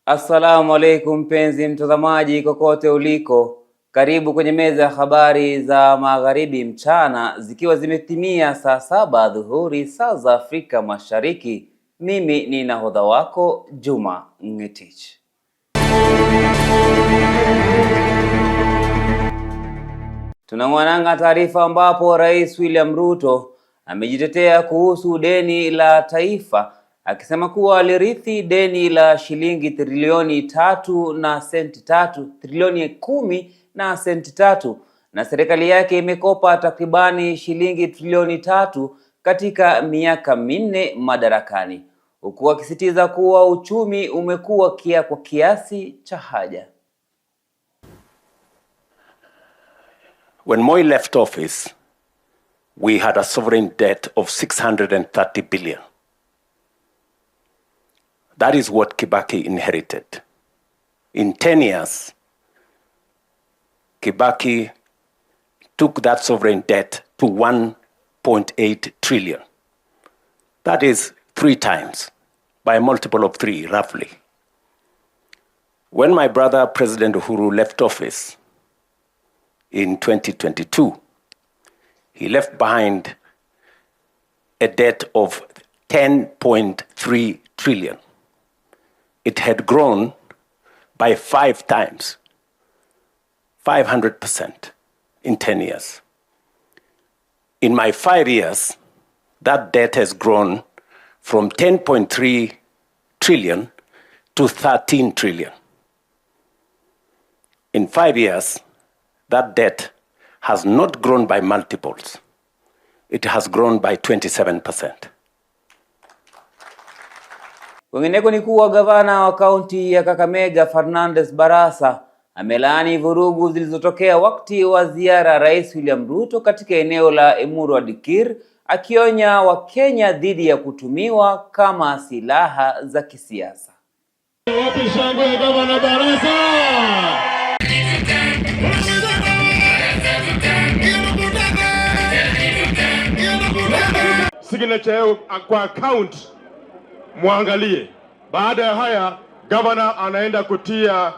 Assalamu alaikum mpenzi mtazamaji kokote uliko. Karibu kwenye meza ya habari za magharibi mchana, zikiwa zimetimia saa 7 dhuhuri saa za Afrika Mashariki. Mimi ni nahodha wako Juma Ngetich. Tunang'wananga taarifa ambapo Rais William Ruto amejitetea kuhusu deni la taifa, akisema kuwa alirithi deni la shilingi trilioni 3 na senti 3, trilioni 10 na senti 3, na serikali yake imekopa takribani shilingi trilioni 3 katika miaka minne madarakani, huku akisisitiza kuwa uchumi umekuwa kwa kiasi cha haja. When Moi left office, we had a sovereign debt of 630 billion. That is what Kibaki inherited. In 10 years, Kibaki took that sovereign debt to 1.8 trillion. That is 3 times, by a multiple of 3, roughly. When my brother, President Uhuru, left office in 2022, he left behind a debt of 10.3 trillion. It had grown by 5 times, 500% in 10 years. In my 5 years, that debt has grown from 10.3 trillion to 13 trillion. In 5 years, that debt has not grown by multiples. It has grown by 27%. Wengineko ni kuwa gavana wa kaunti ya Kakamega Fernandes Barasa amelaani vurugu zilizotokea wakati wa ziara Rais William Ruto katika eneo la Emuru Dikir, akionya Wakenya dhidi ya kutumiwa kama silaha za kisiasa. Wapi shangwe gavana Barasa? Signature kwa account muangalie. Baada ya haya, governor anaenda kutia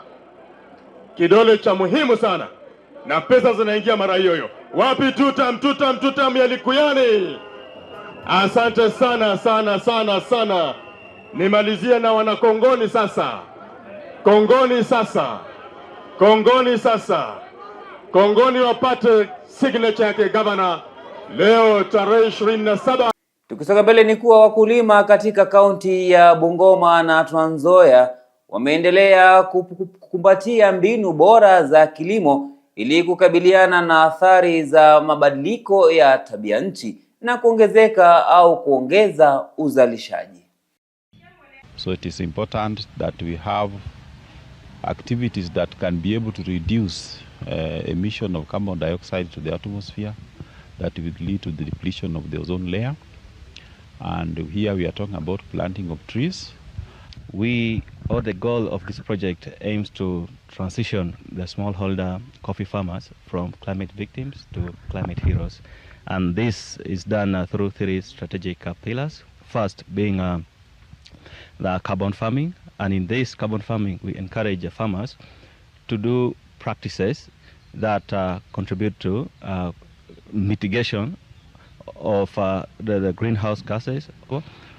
kidole cha muhimu sana, na pesa zinaingia mara hiyo. Wapi tutam ya Likuyani? Asante sana sana sana sana. Nimalizie na wanakongoni sasa. Kongoni wapate signature yake governor leo tarehe 27. Tukisonga mbele ni kuwa wakulima katika kaunti ya Bungoma na Trans Nzoia wameendelea kukumbatia mbinu bora za kilimo ili kukabiliana na athari za mabadiliko ya tabia nchi na kuongeza uzalishaji. So it is important that we have activities that can be able to reduce emission of carbon dioxide to the atmosphere that will lead to the depletion of the ozone layer. And here we are talking about planting of trees. The goal of this project aims to transition the smallholder coffee farmers from climate victims to climate heroes. And this is done through 3 strategic pillars. First being the carbon farming. And in this carbon farming, we encourage farmers to do practices that contribute to mitigation of the greenhouse gases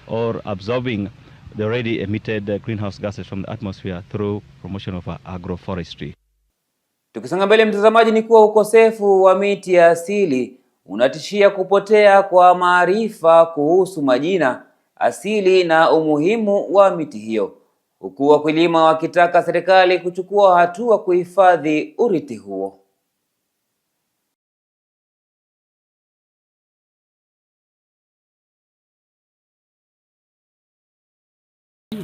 or absorbing the already emitted greenhouse gases from the atmosphere through promotion of agroforestry. Tukisonga mbele mtazamaji, ni kuwa ukosefu wa miti ya asili unatishia kupotea kwa maarifa kuhusu majina asili na umuhimu wa miti hiyo, huku wakulima wakitaka serikali kuchukua hatua kuhifadhi urithi huo.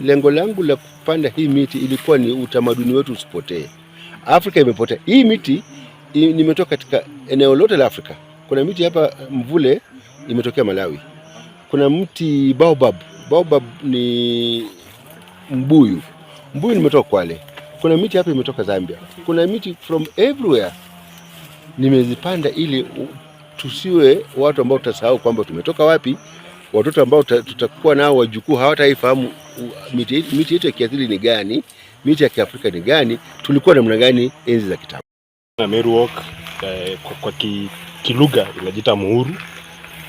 Lengo langu la kupanda hii miti ilikuwa ni utamaduni wetu usipotee. Afrika imepotea. Hii miti nimetoka katika eneo lote la Afrika. Kuna miti hapa Mvule imetokea Malawi. Kuna mti baobab. Baobab ni mbuyu. Mbuyu nimetoka Kwale. Kuna miti hapa imetoka Zambia. Kuna miti from everywhere. Nimezipanda ili tusiwe watu ambao tutasahau kwamba tumetoka wapi. Watoto ambao tutakuwa nao wajukuu hawataifahamu miti yetu ya kiasili ni gani miti ya Kiafrika ni gani, tulikuwa namna gani enzi za kitambo. Na Meru Oak kwa kilugha inajiita muhuru,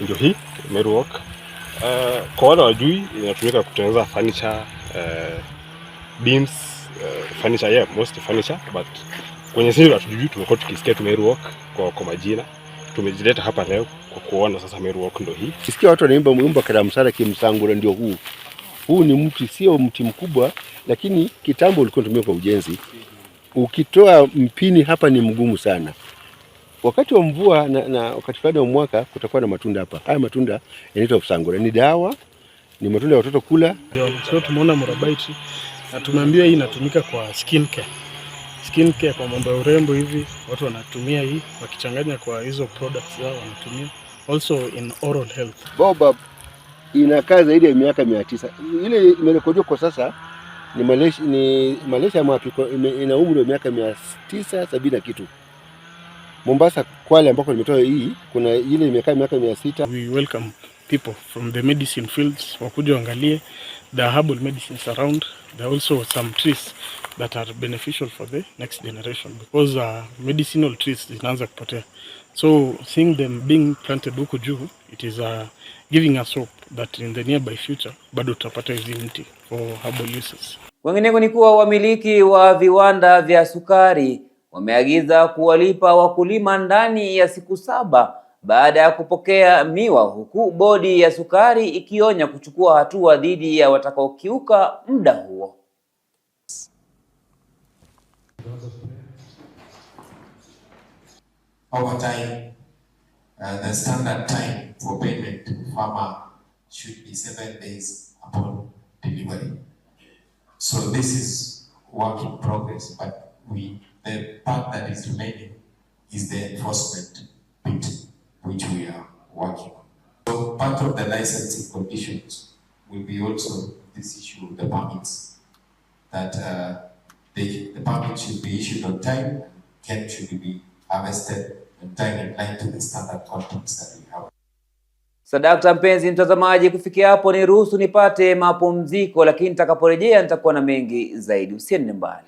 ndio hii Meru Oak. Kwa wale wajui, inatumika kutengeneza furniture, beams, furniture, yeah, most furniture, but kwenye sisi hatujui, tumekuwa tukisikia Meru Oak kwa majina. Tumejileta hapa leo kwa kuona sasa Meru Oak ndio hii. Kisikia watu wanaimba mwimbo Karamsara Kimsangura, ndio huu. Huu ni mti, sio mti mkubwa, lakini kitambo ulikuwa unatumika kwa ujenzi. Ukitoa mpini hapa ni mgumu sana. Wakati wa mvua na wakati fulani wa mwaka kutakuwa na matunda hapa. Haya matunda yanaitwa Msangura. Ni dawa, ni matunda ya watoto kula. Sio tumeona murabaiti na tumeambiwa hii inatumika kwa skin care. Skin care kwa mambo ya urembo hivi, watu wanatumia hii wakichanganya kwa hizo products zao wanatumia. Also in oral health. Baobab inakaa zaidi ya miaka 900. Ile imerekodiwa kwa sasa ni Malaysia mapi, ina umri wa miaka 970 kitu. Mombasa Kwale ambako nimetoa hii kuna ile imekaa miaka 600. We welcome people from the medicine fields wakuja waangalie the herbal medicines around. There are also some trees that are beneficial for the next generation because medicinal trees zinaanza kupotea. So seeing them being planted huku juu, it is giving us hope that in the nearby future bado tutapata hizi mti for herbal uses. Wengineko ni kuwa wamiliki wa viwanda vya sukari wameagiza kuwalipa wakulima ndani ya siku 7 baada ya kupokea miwa, huku bodi ya sukari ikionya kuchukua hatua dhidi ya watakaokiuka muda huo. Over time, the standard time for payment to farmer should be 7 days upon delivery. So this is work in progress, but the part that is remaining is the enforcement bit, which we are working on. So part of the licensing conditions will be also this issue of the permits, that the permit should be issued on time, and should be harvested on time in line to the standard contracts that we have. Sadakta mpenzi mtazamaji, kufikia hapo ni ruhusu nipate mapumziko, lakini nitakaporejea nitakuwa na mengi zaidi. Usiende mbali.